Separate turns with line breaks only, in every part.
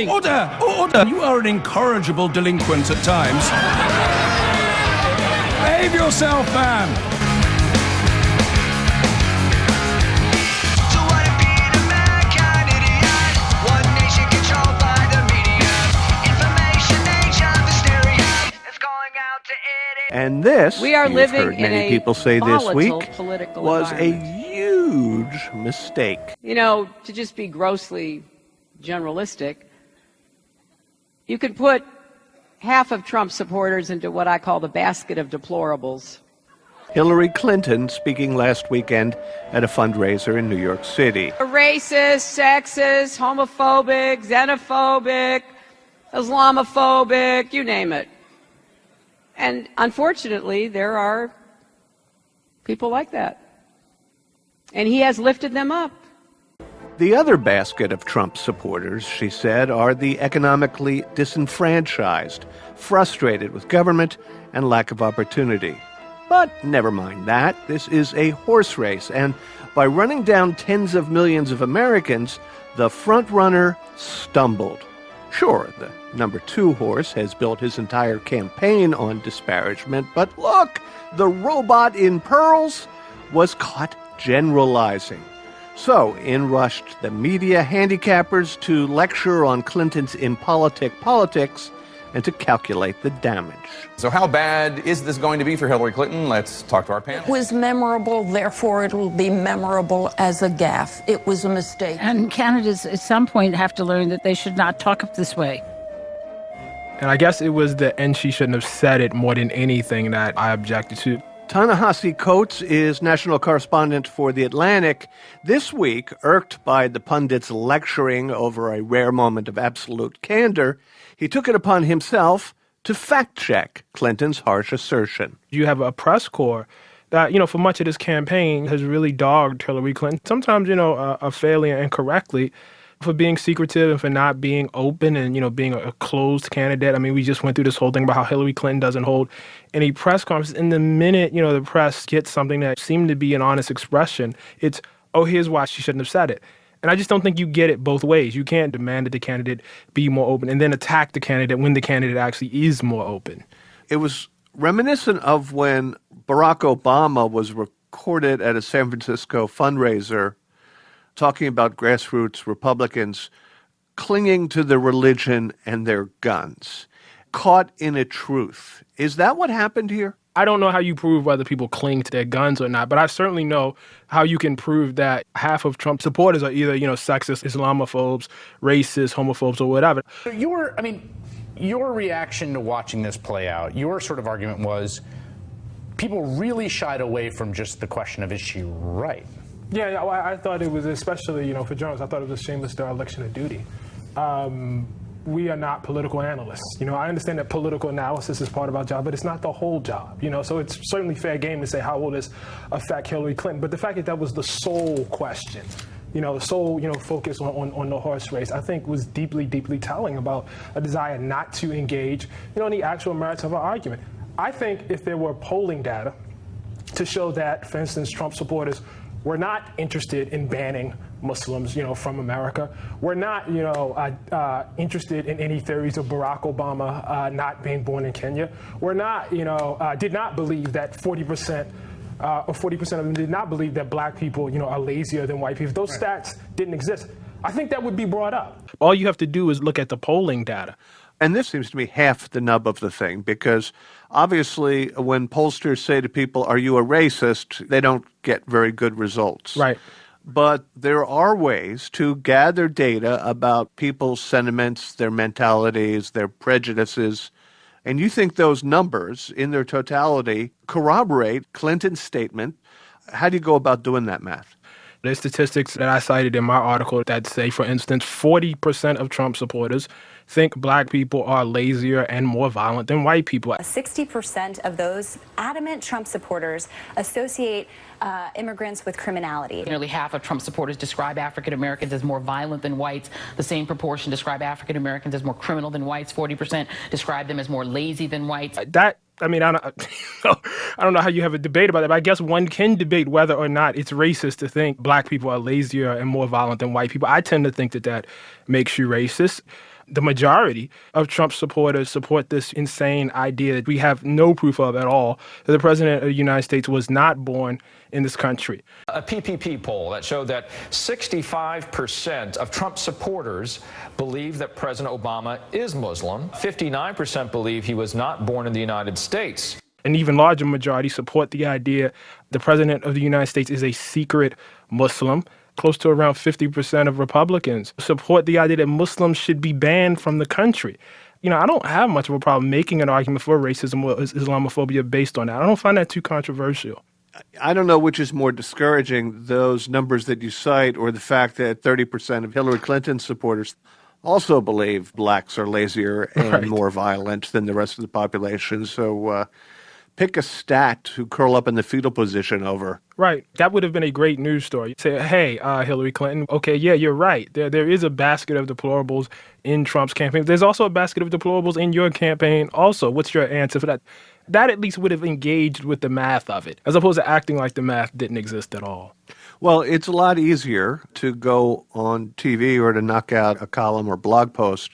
Order! Order! You are an incorrigible delinquent at times. Behave yourself, man!
So what if being a mankind idiot? One nation controlled by the media. Information age of hysteria. It's going out to idiots.
And this,
We are
you've
living
heard
in
many
a
people say this
volatile
week,
political
was a
environment.
huge mistake.
You know, to just be grossly generalistic, you could put half of Trump supporters into what I call the basket of deplorables.
Hillary Clinton speaking last weekend at a fundraiser in New York City.
Racist, sexist, homophobic, xenophobic, Islamophobic, you name it. And unfortunately, there are people like that. And he has lifted them up.
The other basket of Trump supporters, she said, are the economically disenfranchised, frustrated with government and lack of opportunity. But never mind that. This is a horse race, and by running down tens of millions of Americans, the front-runner stumbled. Sure, the number 2 horse has built his entire campaign on disparagement, but look, the robot in pearls was caught generalizing. So, in rushed the media handicappers to lecture on Clinton's impolitic politics and to calculate the damage.
So how bad is this going to be for Hillary Clinton? Let's talk to our panel.
It was memorable, therefore it will be memorable as a gaffe. It was a mistake.
And candidates at some point have to learn that they should not talk up this way.
And I guess it was the "and she shouldn't have said it" more than anything that I objected to.
Ta-Nehisi Coates is national correspondent for The Atlantic. This week, irked by the pundits lecturing over a rare moment of absolute candor, he took it upon himself to fact-check Clinton's harsh assertion.
You have a press corps that, for much of this campaign has really dogged Hillary Clinton, sometimes, fairly and incorrectly, for being secretive and for not being open and, being a closed candidate. I mean, we just went through this whole thing about how Hillary Clinton doesn't hold any press conferences. And the minute, the press gets something that seemed to be an honest expression, it's, oh, here's why she shouldn't have said it. And I just don't think you get it both ways. You can't demand that the candidate be more open and then attack the candidate when the candidate actually is more open.
It was reminiscent of when Barack Obama was recorded at a San Francisco fundraiser talking about grassroots Republicans clinging to their religion and their guns, caught in a truth. Is that what happened here?
I don't know how you prove whether people cling to their guns or not, but I certainly know how you can prove that half of Trump supporters are either, sexist, Islamophobes, racist, homophobes, or whatever.
Your reaction to watching this play out, your sort of argument was people really shied away from just the question of, is she right?
Yeah, I thought it was, especially, for journalists, I thought it was a shameless dereliction of duty. We are not political analysts. I understand that political analysis is part of our job, but it's not the whole job. So it's certainly fair game to say, how will this affect Hillary Clinton? But the fact that was the sole question, the sole, focus on the horse race, I think was deeply, deeply telling about a desire not to engage, in the actual merits of our argument. I think if there were polling data to show that, for instance, Trump supporters were not interested in banning Muslims, from America. We're not, interested in any theories of Barack Obama not being born in Kenya. We're not, did not believe that 40% or 40% of them did not believe that black people, are lazier than white people. Those stats didn't exist. I think that would be brought up. All you have to do is look at the polling data.
And this seems to be half the nub of the thing, because obviously when pollsters say to people, are you a racist, they don't get very good results.
Right.
But there are ways to gather data about people's sentiments, their mentalities, their prejudices. And you think those numbers in their totality corroborate Clinton's statement. How do you go about doing that math?
There's statistics that I cited in my article that say, for instance, 40% of Trump supporters think black people are lazier and more violent than white people.
60% of those adamant Trump supporters associate immigrants with criminality.
Nearly half of Trump supporters describe African Americans as more violent than whites. The same proportion describe African Americans as more criminal than whites. 40% describe them as more lazy than whites.
I don't know how you have a debate about that, but I guess one can debate whether or not it's racist to think black people are lazier and more violent than white people. I tend to think that makes you racist. The majority of Trump supporters support this insane idea that we have no proof of at all, that the president of the United States was not born in this country.
A PPP poll that showed that 65% of Trump supporters believe that President Obama is Muslim. 59% believe he was not born in the United States.
An even larger majority support the idea the president of the United States is a secret Muslim. Close to around 50% of Republicans support the idea that Muslims should be banned from the country. I don't have much of a problem making an argument for racism or Islamophobia based on that. I don't find that too controversial.
I don't know which is more discouraging, those numbers that you cite or the fact that 30% of Hillary Clinton supporters also believe blacks are lazier and more violent than the rest of the population. So pick a stat to curl up in the fetal position over.
Right. That would have been a great news story. Say, hey, Hillary Clinton, okay, yeah, you're right. There is a basket of deplorables in Trump's campaign. There's also a basket of deplorables in your campaign also. What's your answer for that? That at least would have engaged with the math of it, as opposed to acting like the math didn't exist at all.
Well, it's a lot easier to go on TV or to knock out a column or blog post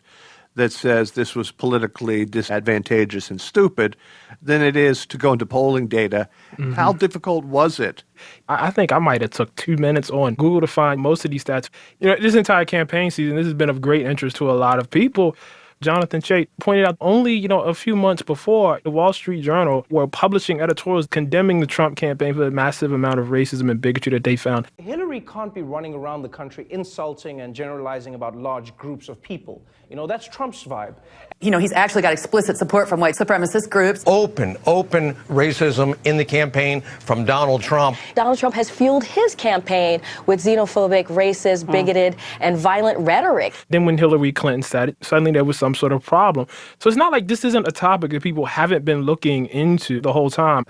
that says this was politically disadvantageous and stupid than it is to go into polling data. Mm-hmm. How difficult was it?
I think I might have took 2 minutes on Google to find most of these stats. This entire campaign season, this has been of great interest to a lot of people. Jonathan Chait pointed out only, a few months before, the Wall Street Journal were publishing editorials condemning the Trump campaign for the massive amount of racism and bigotry that they found.
Hillary can't be running around the country insulting and generalizing about large groups of people. That's Trump's vibe.
He's actually got explicit support from white supremacist groups.
Open racism in the campaign from Donald Trump.
Donald Trump has fueled his campaign with xenophobic, racist, bigoted, and violent rhetoric.
Then when Hillary Clinton said it, suddenly there was some sort of problem. So it's not like this isn't a topic that people haven't been looking into the whole time.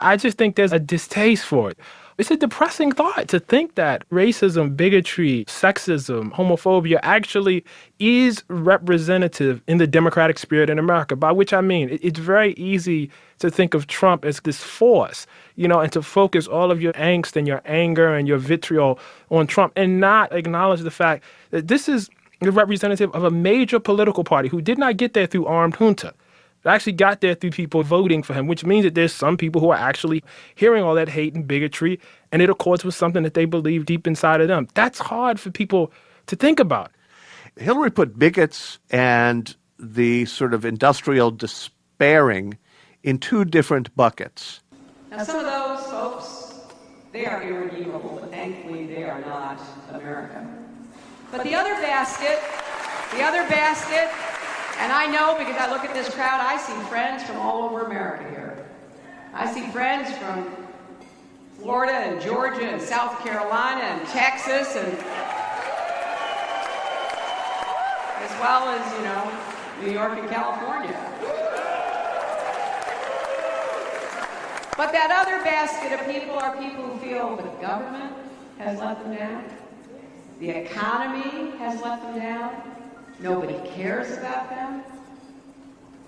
I just think there's a distaste for it. It's a depressing thought to think that racism, bigotry, sexism, homophobia actually is representative in the democratic spirit in America, by which I mean it's very easy to think of Trump as this force, and to focus all of your angst and your anger and your vitriol on Trump and not acknowledge the fact that this is the representative of a major political party who did not get there through armed junta. It actually got there through people voting for him, which means that there's some people who are actually hearing all that hate and bigotry, and it accords with something that they believe deep inside of them. That's hard for people to think about.
Hillary put bigots and the sort of industrial despairing in two different buckets.
Now, some of those folks, they are irredeemable, but thankfully they are not America. But the other basket, and I know because I look at this crowd, I see friends from all over America here. I see friends from Florida and Georgia and South Carolina and Texas, and as well as, New York and California. But that other basket of people are people who feel the government has let them down, the economy has let them down, nobody cares about them,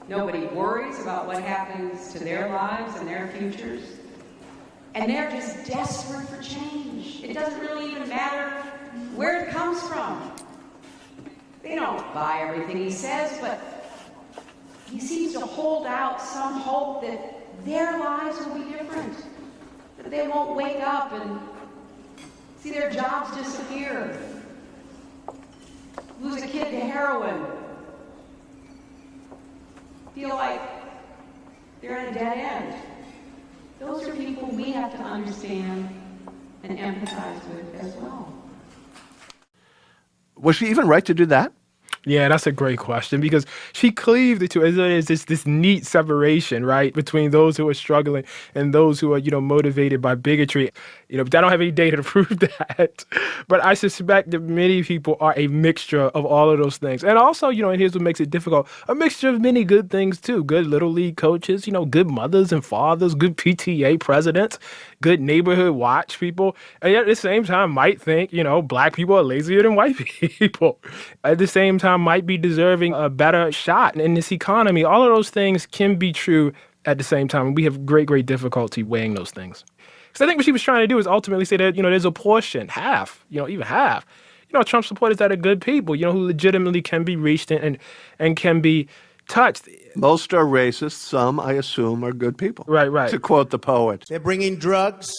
nobody worries about what happens to their lives and their futures, and they're just desperate for change. It doesn't really even matter where it comes from. They don't buy everything he says, but he seems to hold out some hope that their lives will be different, that they won't wake up and see their jobs disappear, lose a kid to heroin, feel like they're at a dead end. Those are people we have to understand and empathize with as well.
Was she even right to do that?
Yeah, that's a great question because she cleaved it to as there is this neat separation, right, between those who are struggling and those who are, motivated by bigotry. But I don't have any data to prove that. But I suspect that many people are a mixture of all of those things. And also, and here's what makes it difficult, a mixture of many good things too. Good Little League coaches, good mothers and fathers, good PTA presidents, good neighborhood watch people. And yet at the same time might think, black people are lazier than white people. At the same time might be deserving a better shot in this economy. All of those things can be true at the same time. And we have great, great difficulty weighing those things. Because I think what she was trying to do is ultimately say that, there's a portion, half, even half, Trump supporters that are good people, who legitimately can be reached and can be touched.
Most are racist. Some, I assume, are good people.
Right.
To quote the poet.
They're bringing drugs.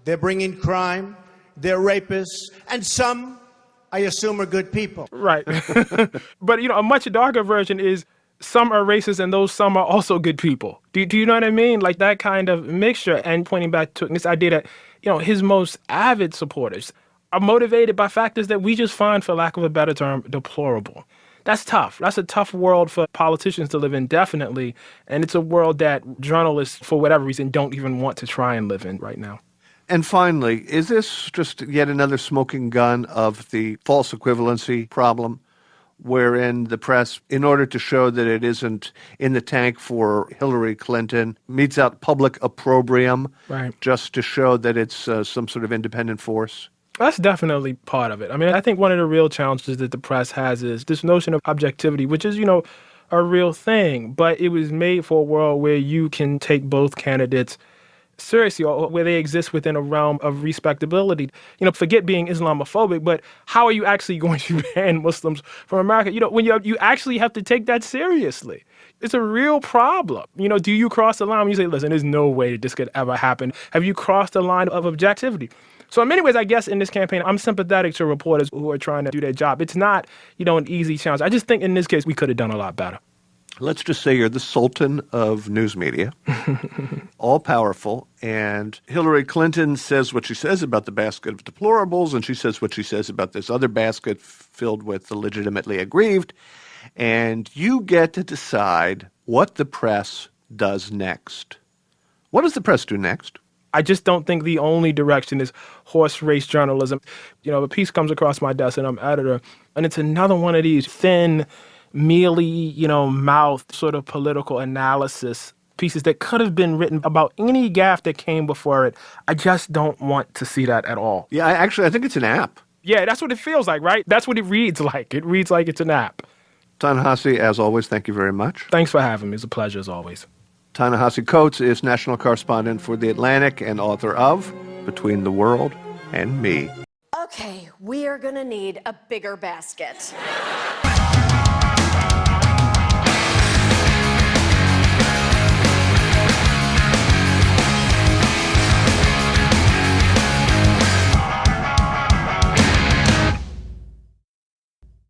They're bringing crime. They're rapists. And some, I assume, are good people.
Right. But, a much darker version is some are racist and those some are also good people. Do you know what I mean? Like that kind of mixture. And pointing back to this idea that, his most avid supporters are motivated by factors that we just find, for lack of a better term, deplorable. That's tough. That's a tough world for politicians to live in, definitely. And it's a world that journalists, for whatever reason, don't even want to try and live in right now.
And finally, is this just yet another smoking gun of the false equivalency problem, wherein the press, in order to show that it isn't in the tank for Hillary Clinton, meets out public opprobrium,
right,
just to show that it's some sort of independent force?
That's definitely part of it. I mean, I think one of the real challenges that the press has is this notion of objectivity, which is, a real thing. But it was made for a world where you can take both candidates seriously, or where they exist within a realm of respectability. Forget being Islamophobic, but how are you actually going to ban Muslims from America? When you actually have to take that seriously. It's a real problem. Do you cross the line when you say, listen, there's no way that this could ever happen? Have you crossed the line of objectivity? So in many ways, I guess in this campaign, I'm sympathetic to reporters who are trying to do their job. It's not, an easy challenge. I just think in this case, we could have done a lot better.
Let's just say you're the sultan of news media, all-powerful, and Hillary Clinton says what she says about the basket of deplorables, and she says what she says about this other basket filled with the legitimately aggrieved, and you get to decide what the press does next. What does the press do next?
I just don't think the only direction is horse race journalism. A piece comes across my desk and I'm editor, and it's another one of these thin, mealy, mouth sort of political analysis pieces that could have been written about any gaffe that came before it. I just don't want to see that at all.
Yeah, I think it's an app.
Yeah, that's what it feels like, right? That's what it reads like. It reads like it's an app.
Ta-Nehisi, as always, thank you very much.
Thanks for having me. It's a pleasure as always.
Ta-Nehisi Coates is national correspondent for The Atlantic and author of Between the World and Me.
Okay, we are going to need a bigger basket.